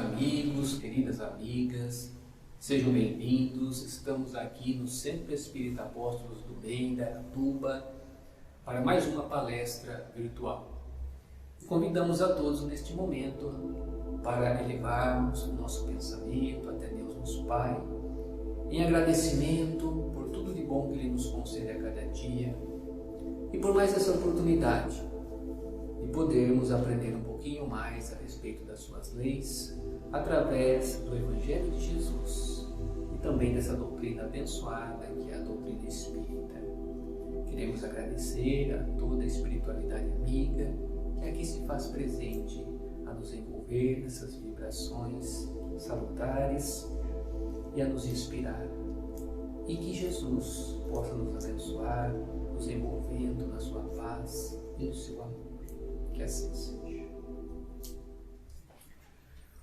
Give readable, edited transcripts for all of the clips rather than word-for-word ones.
amigos, queridas amigas, sejam bem-vindos. Estamos aqui no Centro Espírita Apóstolos do Bem, da Aratuba, para mais uma palestra virtual. Convidamos a todos neste momento para elevarmos o nosso pensamento até Deus nosso Pai, em agradecimento por tudo de bom que Ele nos concede a cada dia e por mais essa oportunidade de podermos aprender um pouquinho mais a respeito das suas leis através do Evangelho de Jesus e também dessa doutrina abençoada que é a doutrina espírita. Queremos agradecer a toda a espiritualidade amiga que aqui se faz presente a nos envolver nessas vibrações salutares e a nos inspirar. E que Jesus possa nos abençoar, nos envolvendo na sua paz e no seu amor. Que assim seja.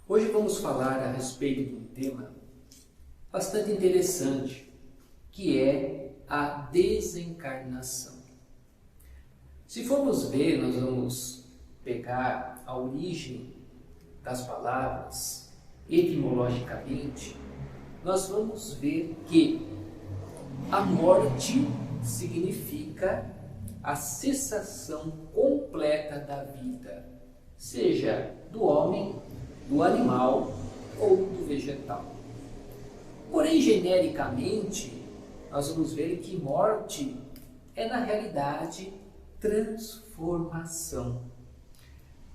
Hoje vamos falar a respeito de um tema bastante interessante, que é a desencarnação. Se formos ver, nós vamos pegar a origem das palavras etimologicamente, nós vamos ver que a morte significa a cessação completa da vida, seja do homem, do animal ou do vegetal. Porém, genericamente, nós vamos ver que morte é, na realidade, transformação.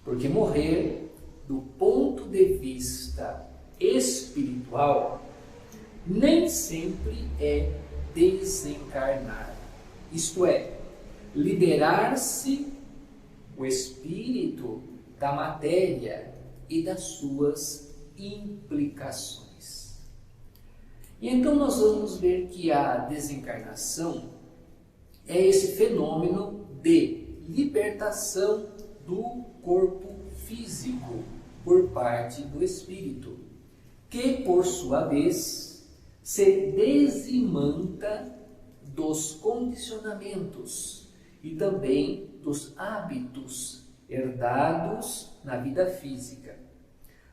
Porque morrer, do ponto de vista espiritual, nem sempre é desencarnar. Isto é, liberar-se o espírito da matéria e das suas implicações. E então nós vamos ver que a desencarnação é esse fenômeno de libertação do corpo físico por parte do espírito, que por sua vez se desimanta dos condicionamentos e também dos hábitos herdados na vida física,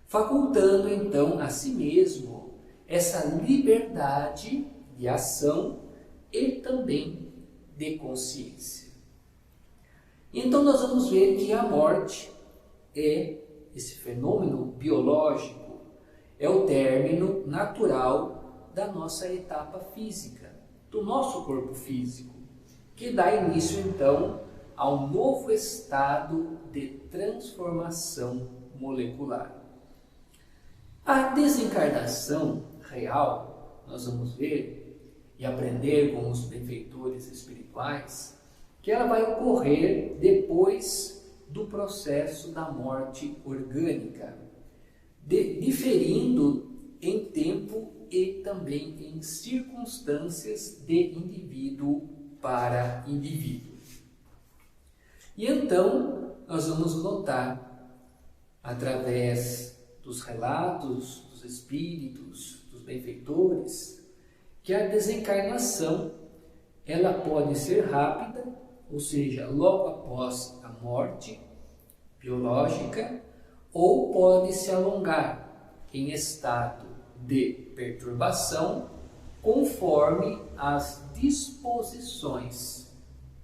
facultando então a si mesmo essa liberdade de ação e também de consciência. Então nós vamos ver que a morte é esse fenômeno biológico, é o término natural da nossa etapa física, do nosso corpo físico, que dá início então a um novo estado de transformação molecular. A desencarnação real, nós vamos ver e aprender com os benfeitores espirituais, que ela vai ocorrer depois do processo da morte orgânica, diferindo em tempo e também em circunstâncias de indivíduo para indivíduo. E então nós vamos notar, através dos relatos dos espíritos, dos benfeitores, que a desencarnação ela pode ser rápida, ou seja, logo após a morte biológica, ou pode se alongar em estado de perturbação, conforme as disposições,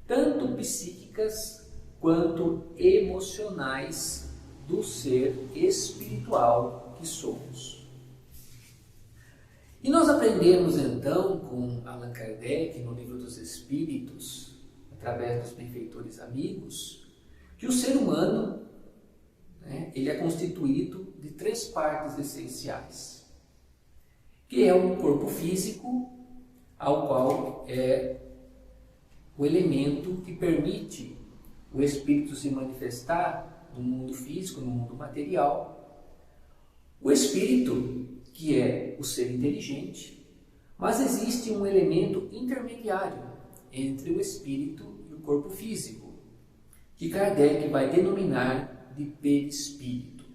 tanto psíquicas quanto emocionais do ser espiritual que somos. E nós aprendemos então com Allan Kardec, no Livro dos Espíritos, através dos benfeitores amigos, que o ser humano, ele é constituído de 3 partes essenciais, que é um corpo físico, ao qual é o elemento que permite o espírito se manifestar no mundo físico, no mundo material. O espírito, que é o ser inteligente, mas existe um elemento intermediário entre o espírito e o corpo físico, que Kardec vai denominar de perispírito.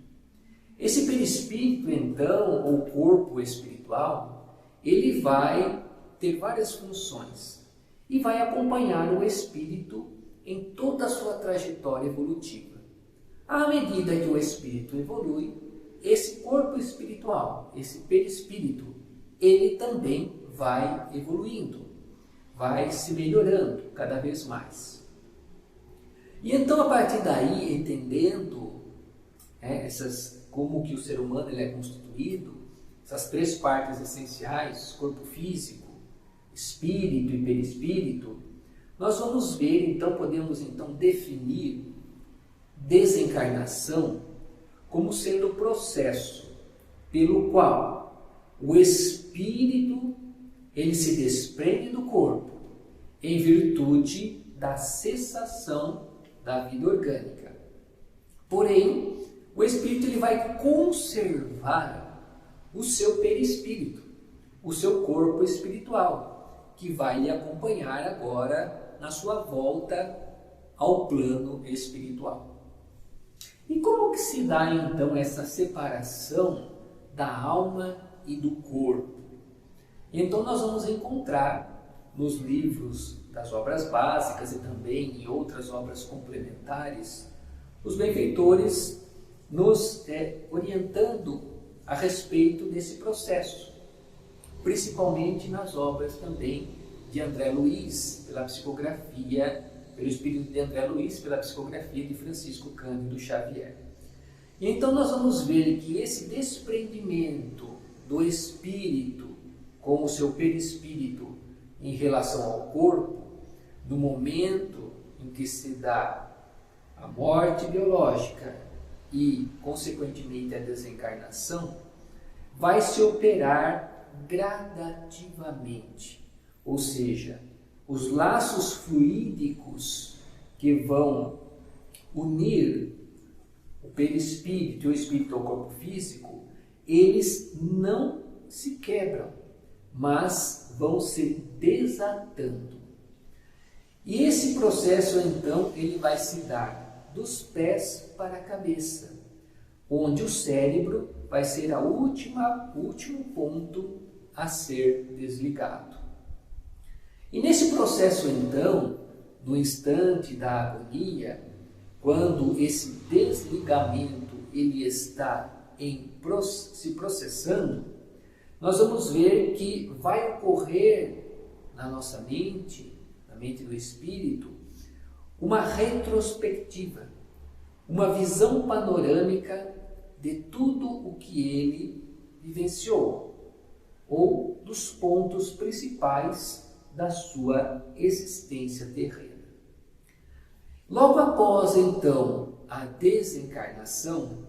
Esse perispírito, então, ou corpo espiritual, ele vai ter várias funções e vai acompanhar o espírito em toda a sua trajetória evolutiva. À medida que o espírito evolui, esse corpo espiritual, esse perispírito, ele também vai evoluindo, vai se melhorando cada vez mais. E então, a partir daí, entendendo como que o ser humano ele é constituído, essas três partes essenciais, corpo físico, espírito e perispírito, nós vamos ver, então, podemos então definir desencarnação como sendo o processo pelo qual o espírito ele se desprende do corpo em virtude da cessação da vida orgânica. Porém, o espírito ele vai conservar o seu perispírito, o seu corpo espiritual, que vai lhe acompanhar agora na sua volta ao plano espiritual. E como que se dá então essa separação da alma e do corpo? Então nós vamos encontrar nos livros das obras básicas e também em outras obras complementares, os benfeitores nos orientando a respeito desse processo, principalmente nas obras também de André Luiz, pelo espírito de André Luiz, pela psicografia de Francisco Cândido Xavier. E então nós vamos ver que esse desprendimento do espírito com o seu perispírito em relação ao corpo, no momento em que se dá a morte biológica e, consequentemente, a desencarnação, vai se operar gradativamente. Ou seja, os laços fluídicos que vão unir o perispírito e o espírito ao corpo físico, eles não se quebram, mas vão se desatando. E esse processo, então, ele vai se dar dos pés para a cabeça, onde o cérebro vai ser o último ponto a ser desligado. E nesse processo, então, no instante da agonia, quando esse desligamento ele está se processando, nós vamos ver que vai ocorrer na nossa mente, na mente do espírito, uma retrospectiva, uma visão panorâmica de tudo o que ele vivenciou, ou dos pontos principais da sua existência terrena. Logo após, então, a desencarnação,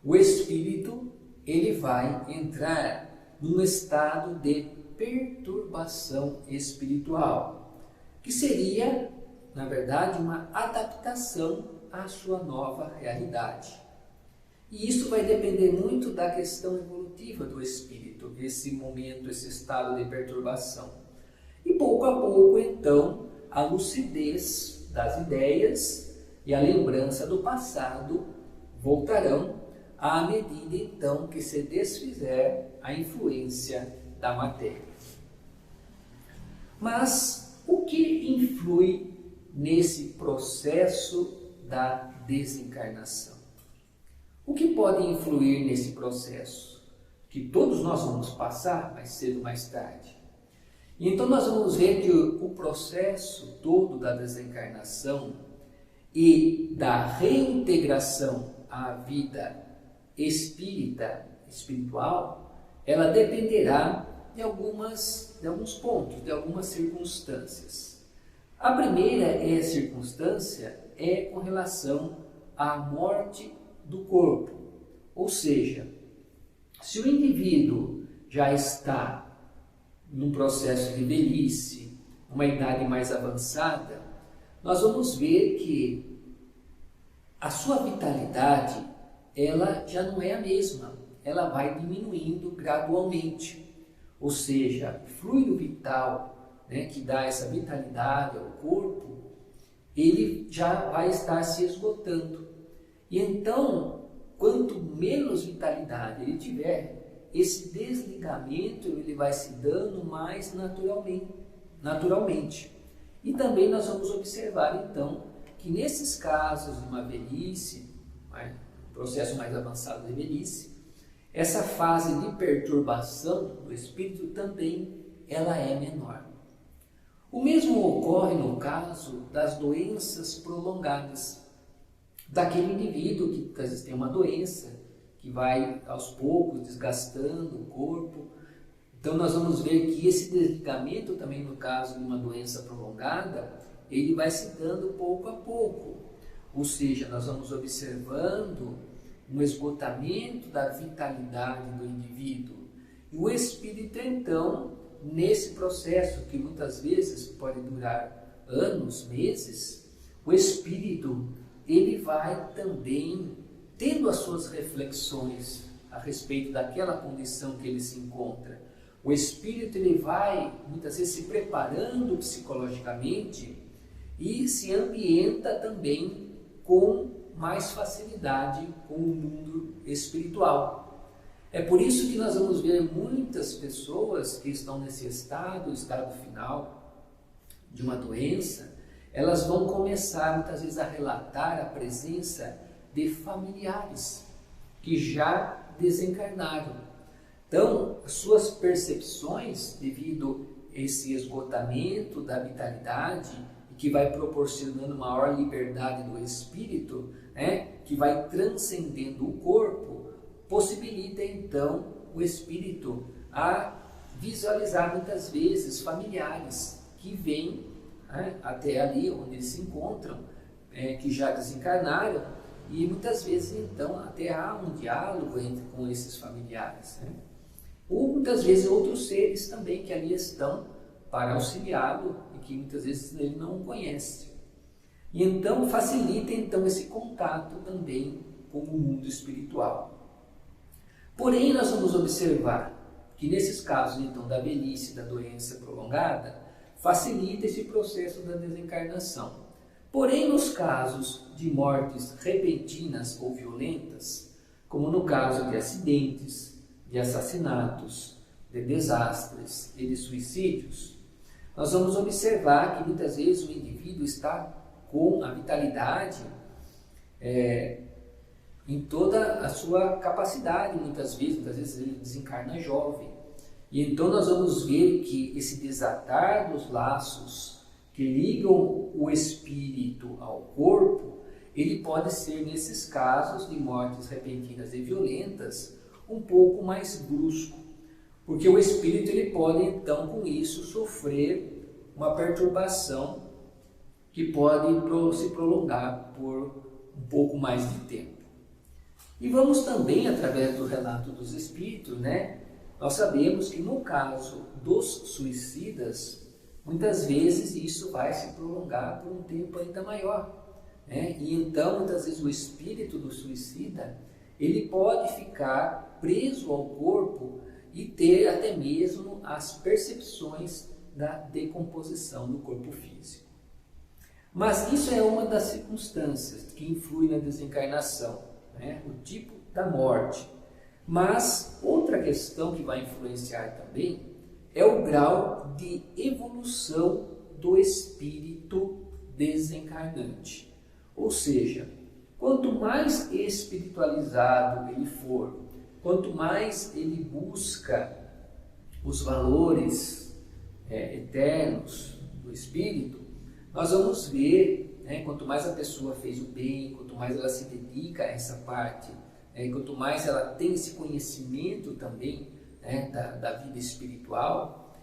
o espírito ele vai entrar num estado de perturbação espiritual, que seria, na verdade, uma adaptação à sua nova realidade. E isso vai depender muito da questão evolutiva do espírito, esse momento, esse estado de perturbação. E pouco a pouco, então, a lucidez das ideias e a lembrança do passado voltarão à medida, então, que se desfizer a influência da matéria. Mas o que influi nesse processo da desencarnação? O que pode influir nesse processo? Que todos nós vamos passar mais cedo ou mais tarde. Então nós vamos ver que o processo todo da desencarnação e da reintegração à vida espiritual, ela dependerá de alguns pontos, de algumas circunstâncias. A primeira circunstância é com relação à morte do corpo. Ou seja, se o indivíduo já está num processo de velhice, uma idade mais avançada, nós vamos ver que a sua vitalidade, ela já não é a mesma, ela vai diminuindo gradualmente. Ou seja, o fluido vital, que dá essa vitalidade ao corpo, ele já vai estar se esgotando. E então, quanto menos vitalidade ele tiver, esse desligamento ele vai se dando mais naturalmente. E também nós vamos observar, então, que nesses casos de uma velhice processo mais avançado de velhice, essa fase de perturbação do espírito também ela é menor. O mesmo ocorre no caso das doenças prolongadas, daquele indivíduo que às vezes tem uma doença que vai aos poucos desgastando o corpo. Então nós vamos ver que esse desligamento também no caso de uma doença prolongada, ele vai se dando pouco a pouco. Ou seja, nós vamos observando um esgotamento da vitalidade do indivíduo. E o espírito então, nesse processo que muitas vezes pode durar anos, meses, o espírito ele vai também tendo as suas reflexões a respeito daquela condição que ele se encontra. O espírito ele vai muitas vezes se preparando psicologicamente e se ambienta também com mais facilidade com o mundo espiritual. É por isso que nós vamos ver muitas pessoas que estão nesse estado final de uma doença, elas vão começar muitas vezes a relatar a presença de familiares que já desencarnaram. Então, as suas percepções, devido a esse esgotamento da vitalidade, que vai proporcionando maior liberdade do espírito, que vai transcendendo o corpo, possibilita então o espírito a visualizar muitas vezes familiares que vêm até ali onde eles se encontram, que já desencarnaram, e muitas vezes então até há um diálogo com esses familiares. Ou muitas vezes outros seres também que ali estão para auxiliá-lo e que muitas vezes ele não conhece. E então facilita então esse contato também com o mundo espiritual. Porém, nós vamos observar que nesses casos então da velhice, da doença prolongada, facilita esse processo da desencarnação. Porém, nos casos de mortes repentinas ou violentas, como no caso de acidentes, de assassinatos, de desastres e de suicídios, nós vamos observar que muitas vezes o indivíduo está com a vitalidade em toda a sua capacidade, muitas vezes ele desencarna jovem. E então nós vamos ver que esse desatar dos laços que ligam o espírito ao corpo, ele pode ser, nesses casos de mortes repentinas e violentas, um pouco mais brusco, porque o espírito ele pode então com isso sofrer uma perturbação que pode se prolongar por um pouco mais de tempo. E vamos também, através do relato dos espíritos, nós sabemos que no caso dos suicidas, muitas vezes isso vai se prolongar por um tempo ainda maior. E então, muitas vezes o espírito do suicida, ele pode ficar preso ao corpo e ter até mesmo as percepções da decomposição do corpo físico. Mas isso é uma das circunstâncias que influi na desencarnação, o tipo da morte. Mas outra questão que vai influenciar também é o grau de evolução do espírito desencarnante. Ou seja, quanto mais espiritualizado ele for, quanto mais ele busca os valores eternos do espírito, nós vamos ver, quanto mais a pessoa fez o bem, quanto mais ela se dedica a essa parte, quanto mais ela tem esse conhecimento também da vida espiritual,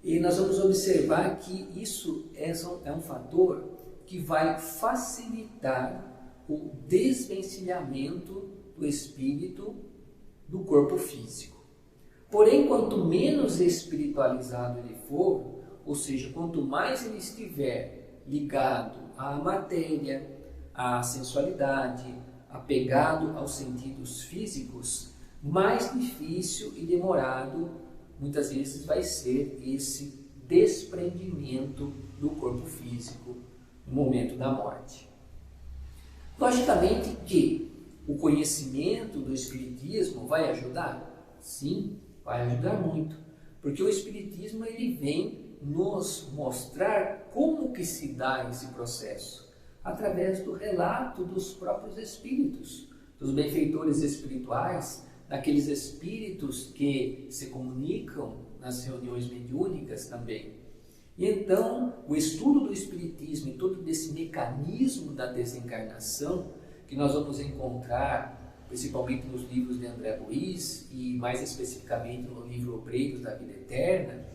e nós vamos observar que isso é um fator que vai facilitar o desvencilhamento do espírito do corpo físico. Porém, quanto menos espiritualizado ele for, ou seja, quanto mais ele estiver ligado à matéria, à sensualidade, apegado aos sentidos físicos, mais difícil e demorado muitas vezes vai ser esse desprendimento do corpo físico no momento da morte. Logicamente que o conhecimento do Espiritismo vai ajudar? Sim, vai ajudar muito, porque o Espiritismo ele vem nos mostrar como que se dá esse processo, através do relato dos próprios Espíritos, dos benfeitores espirituais, daqueles espíritos que se comunicam nas reuniões mediúnicas também. E então, o estudo do Espiritismo e todo desse mecanismo da desencarnação, que nós vamos encontrar principalmente nos livros de André Luiz e mais especificamente no livro Obreiros da Vida Eterna,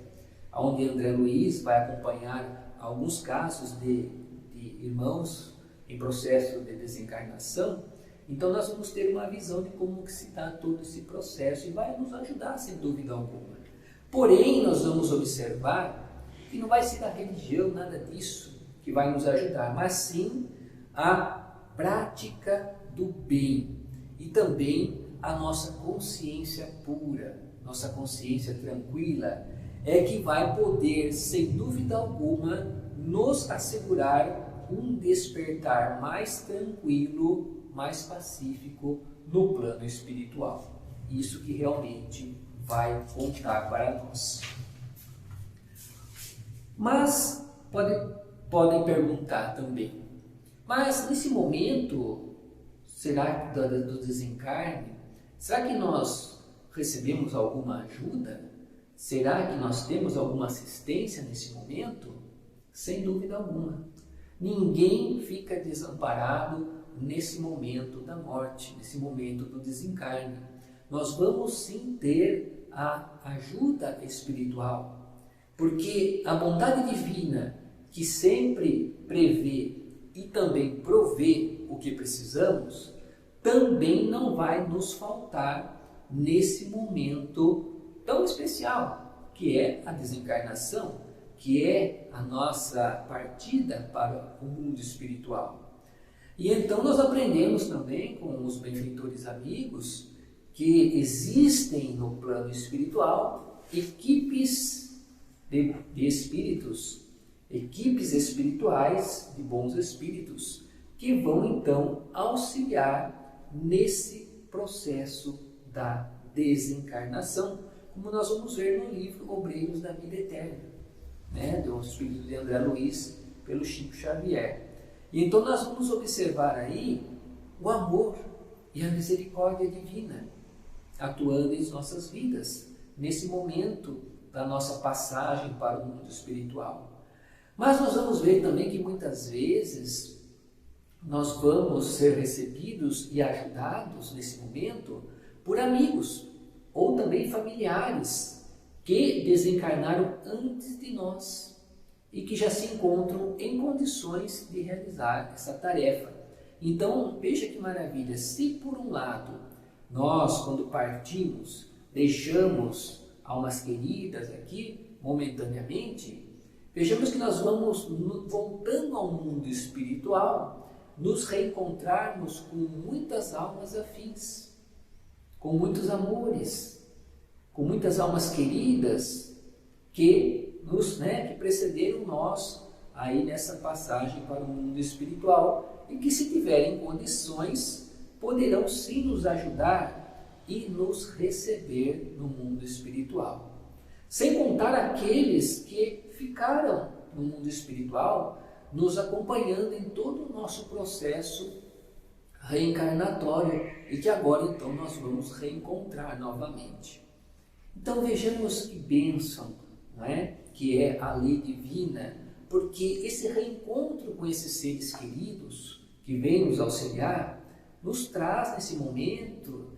onde André Luiz vai acompanhar alguns casos de irmãos em processo de desencarnação. Então nós vamos ter uma visão de como que se dá todo esse processo e vai nos ajudar sem dúvida alguma. Porém, nós vamos observar que não vai ser da religião, nada disso que vai nos ajudar, mas sim a prática do bem e também a nossa consciência pura, nossa consciência tranquila, é que vai poder, sem dúvida alguma, nos assegurar um despertar mais tranquilo, mais pacífico no plano espiritual. Isso que realmente vai contar para nós. Mas podem perguntar também, mas nesse momento, será que do desencarne, será que nós recebemos alguma ajuda? Será que nós temos alguma assistência nesse momento? Sem dúvida alguma. Ninguém fica desamparado nesse momento da morte, nesse momento do desencarne. Nós vamos sim ter a ajuda espiritual, porque a bondade divina, que sempre prevê e também provê o que precisamos, também não vai nos faltar nesse momento tão especial, que é a desencarnação, que é a nossa partida para o mundo espiritual. E então nós aprendemos também com os benfeitores amigos que existem no plano espiritual equipes de espíritos, equipes espirituais de bons espíritos, que vão então auxiliar nesse processo da desencarnação, como nós vamos ver no livro Obreiros da Vida Eterna, do espírito de André Luiz, pelo Chico Xavier. E então nós vamos observar aí o amor e a misericórdia divina atuando em nossas vidas, nesse momento da nossa passagem para o mundo espiritual. Mas nós vamos ver também que muitas vezes nós vamos ser recebidos e ajudados nesse momento por amigos ou também familiares que desencarnaram antes de nós e que já se encontram em condições de realizar essa tarefa. Então, veja que maravilha, se por um lado nós, quando partimos, deixamos almas queridas aqui momentaneamente, vejamos que nós vamos, voltando ao mundo espiritual, nos reencontrarmos com muitas almas afins, com muitos amores, com muitas almas queridas que que precederam nós aí nessa passagem para o mundo espiritual e que, se tiverem condições, poderão sim nos ajudar e nos receber no mundo espiritual. Sem contar aqueles que ficaram no mundo espiritual, nos acompanhando em todo o nosso processo reencarnatório e que agora então nós vamos reencontrar novamente. Então vejamos que bênção, que é a lei divina, porque esse reencontro com esses seres queridos que vêm nos auxiliar nos traz nesse momento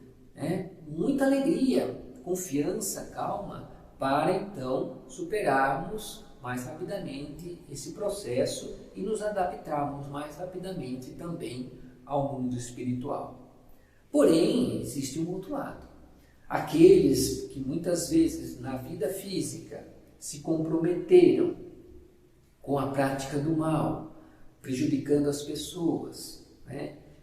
muita alegria, confiança, calma, para então superarmos mais rapidamente esse processo e nos adaptarmos mais rapidamente também ao mundo espiritual. Porém, existe um outro lado. Aqueles que muitas vezes na vida física se comprometeram com a prática do mal, prejudicando as pessoas,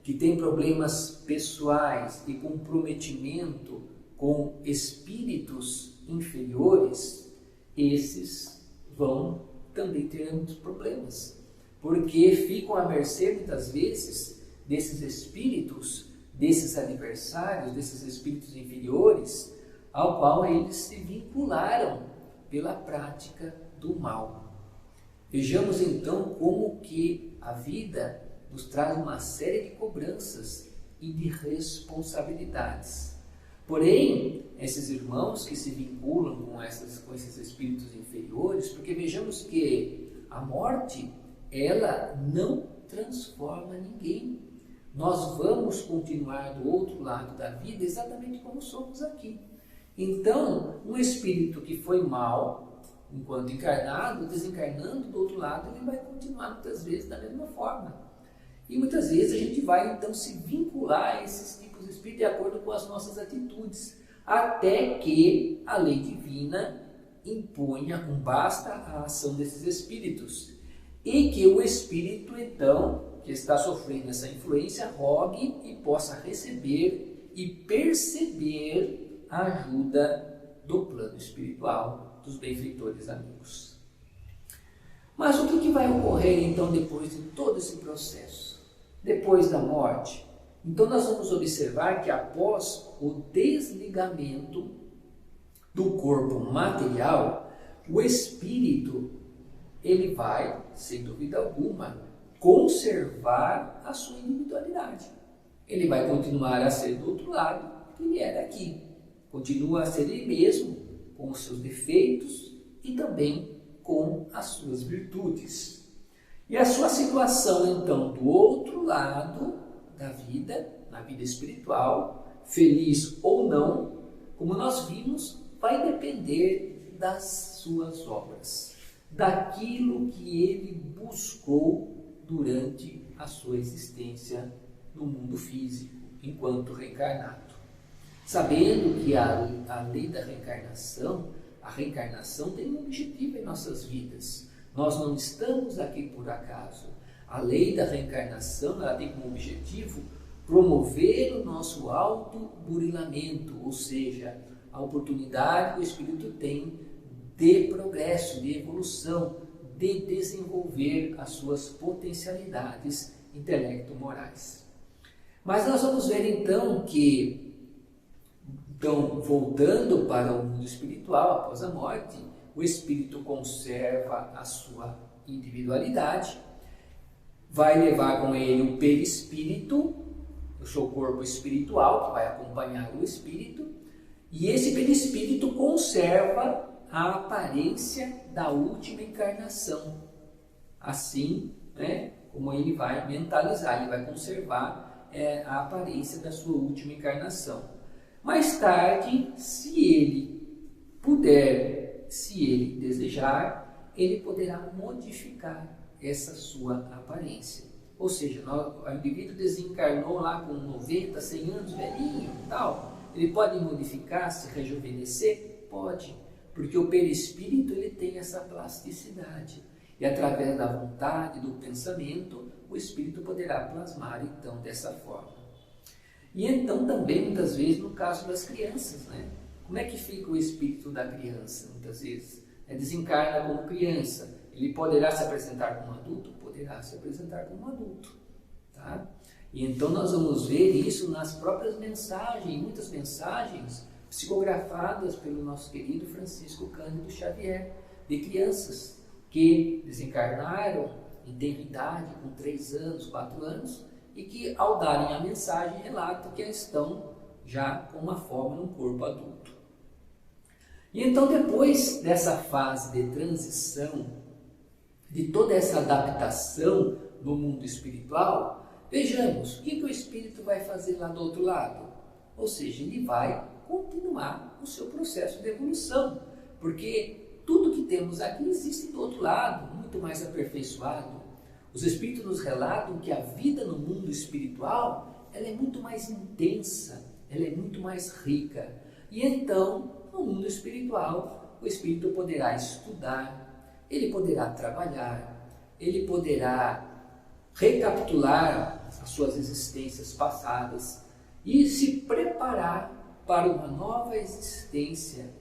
que têm problemas pessoais e comprometimento com espíritos inferiores, esses vão também ter muitos problemas, porque ficam à mercê muitas vezes desses espíritos, desses adversários, desses espíritos inferiores, ao qual eles se vincularam pela prática do mal. Vejamos então como que a vida nos traz uma série de cobranças e de responsabilidades. Porém, esses irmãos que se vinculam com esses espíritos inferiores, porque vejamos que a morte, ela não transforma ninguém. Nós vamos continuar do outro lado da vida exatamente como somos aqui. Então, um espírito que foi mal, enquanto encarnado, desencarnando do outro lado, ele vai continuar muitas vezes da mesma forma. E muitas vezes a gente vai então se vincular a esses tipos de espírito de acordo com as nossas atitudes, até que a lei divina imponha um basta à ação desses espíritos e que o espírito então que está sofrendo essa influência rogue e possa receber e perceber a ajuda do plano espiritual dos benfeitores amigos. Mas o que vai ocorrer então depois de todo esse processo? Depois da morte? Então nós vamos observar que após o desligamento do corpo material, o espírito ele vai, sem dúvida alguma, conservar a sua individualidade. Ele vai continuar a ser do outro lado que ele era aqui. Continua a ser ele mesmo, com os seus defeitos e também com as suas virtudes. E a sua situação, então, do outro lado da vida, na vida espiritual, feliz ou não, como nós vimos, vai depender das suas obras, daquilo que ele buscou durante a sua existência no mundo físico, enquanto reencarnado. Sabendo que a lei da reencarnação, a reencarnação tem um objetivo em nossas vidas. Nós não estamos aqui por acaso. A lei da reencarnação ela tem como objetivo promover o nosso autoburilamento, ou seja, a oportunidade que o espírito tem de progresso, de evolução, de desenvolver as suas potencialidades intelecto-morais. Mas nós vamos ver então que, voltando para o mundo espiritual após a morte, o espírito conserva a sua individualidade, vai levar com ele o perispírito, o seu corpo espiritual, que vai acompanhar o espírito, e esse perispírito conserva a aparência da última encarnação. Assim, como ele vai mentalizar, ele vai conservar a aparência da sua última encarnação. Mais tarde, se ele puder, se ele desejar, ele poderá modificar essa sua aparência. Ou seja, o indivíduo desencarnou lá com 90, 100 anos, velhinho e tal, ele pode modificar, se rejuvenescer? Pode. Porque o perispírito ele tem essa plasticidade. E através da vontade, do pensamento, o espírito poderá plasmar então dessa forma. E então também, muitas vezes, no caso das crianças, como é que fica o espírito da criança? Muitas vezes desencarna como criança. Ele poderá se apresentar como adulto? Poderá se apresentar como adulto. Tá? E então nós vamos ver isso nas próprias mensagens, muitas mensagens psicografadas pelo nosso querido Francisco Cândido Xavier, de crianças que desencarnaram em tenridade, com 3 anos, 4 anos, e que ao darem a mensagem relatam que estão já com uma forma num corpo adulto. E então depois dessa fase de transição, de toda essa adaptação no mundo espiritual, vejamos o que o espírito vai fazer lá do outro lado. Ou seja, ele vai continuar o seu processo de evolução, porque tudo que temos aqui existe do outro lado, muito mais aperfeiçoado. Os espíritos nos relatam que a vida no mundo espiritual ela é muito mais intensa, ela é muito mais rica. E então, no mundo espiritual, o espírito poderá estudar, ele poderá trabalhar, ele poderá recapitular as suas existências passadas e se preparar para uma nova existência,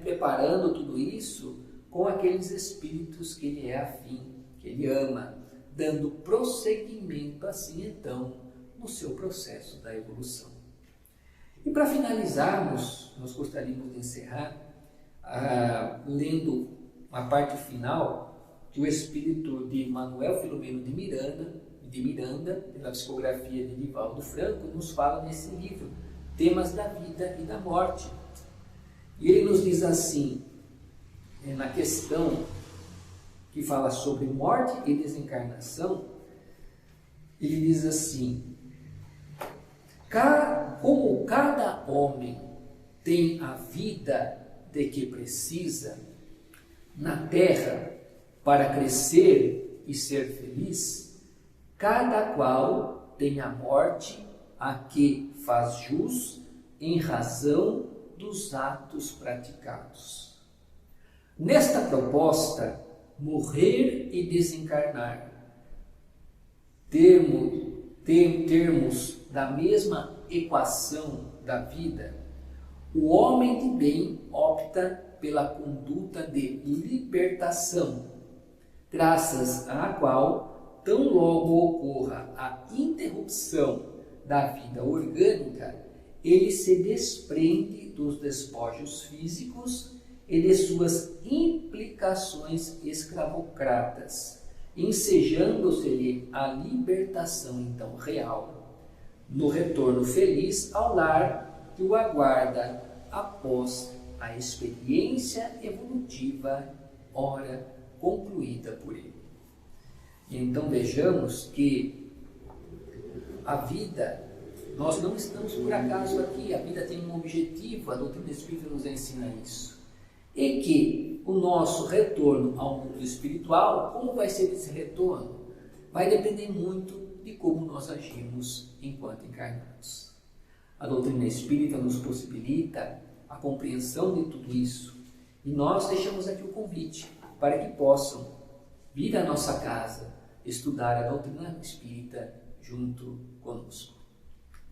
preparando tudo isso com aqueles espíritos que ele é afim, que ele ama, dando prosseguimento assim então no seu processo da evolução. E para finalizarmos, nós gostaríamos de encerrar lendo a parte final que o espírito de Manuel Filomeno de Miranda, de Miranda, pela psicografia de Divaldo Franco, nos fala nesse livro, Temas da Vida e da Morte. E ele nos diz assim, na questão que fala sobre morte e desencarnação, ele diz assim: como cada homem tem a vida de que precisa na terra para crescer e ser feliz, cada qual tem a morte a que faz jus em razão dos atos praticados. Nesta proposta, morrer e desencarnar, termos da mesma equação da vida, o homem de bem opta pela conduta de libertação, graças à qual, tão logo ocorra a interrupção da vida orgânica, ele se desprende dos despojos físicos e de suas implicações escravocratas, ensejando-se-lhe a libertação então real, no retorno feliz ao lar que o aguarda após a experiência evolutiva, ora concluída por ele. Então vejamos que a vida, nós não estamos por acaso aqui, a vida tem um objetivo, a doutrina espírita nos ensina isso. E que o nosso retorno ao mundo espiritual, como vai ser esse retorno? Vai depender muito de como nós agimos enquanto encarnados. A doutrina espírita nos possibilita a compreensão de tudo isso. E nós deixamos aqui o convite para que possam vir à nossa casa, estudar a doutrina espírita junto conosco.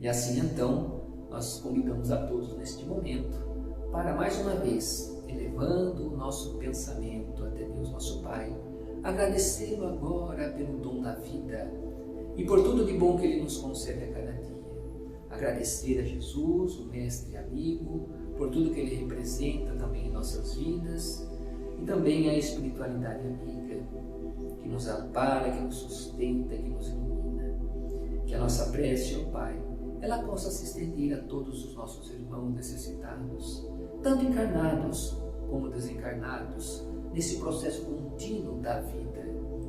E assim então, nós convidamos a todos neste momento para mais uma vez, elevando o nosso pensamento até Deus nosso Pai, agradecê-lo agora pelo dom da vida e por tudo de bom que Ele nos concede a cada dia. Agradecer a Jesus, o Mestre e amigo, por tudo que Ele representa também em nossas vidas, e também a espiritualidade amiga, que nos ampara, que nos sustenta, que nos ilumina. Que a nossa prece, ó Pai, ela possa se estender a todos os nossos irmãos necessitados, tanto encarnados como desencarnados, nesse processo contínuo da vida.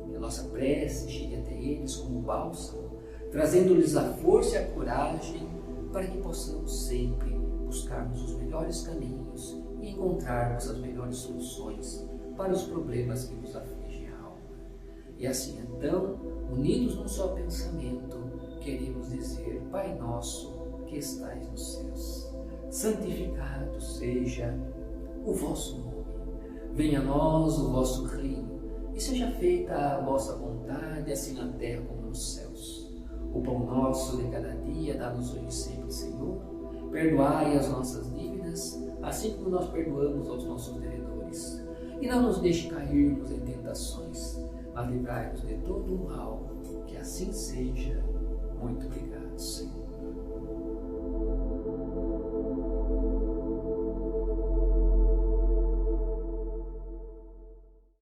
Que a nossa prece chegue até eles como bálsamo, trazendo-lhes a força e a coragem para que possamos sempre buscarmos os melhores caminhos e encontrarmos as melhores soluções para os problemas que nos afligem a alma. E assim então, unidos num só pensamento, queremos dizer: Pai nosso que estais nos céus, santificado seja o vosso nome. Venha a nós o vosso reino e seja feita a vossa vontade, assim na terra como nos céus. O pão nosso de cada dia dá-nos hoje sempre, Senhor. Perdoai as nossas dívidas, assim como nós perdoamos aos nossos devedores. E não nos deixe cairmos em tentações, mas livrai-nos de todo o mal. Que assim seja. Muito obrigado.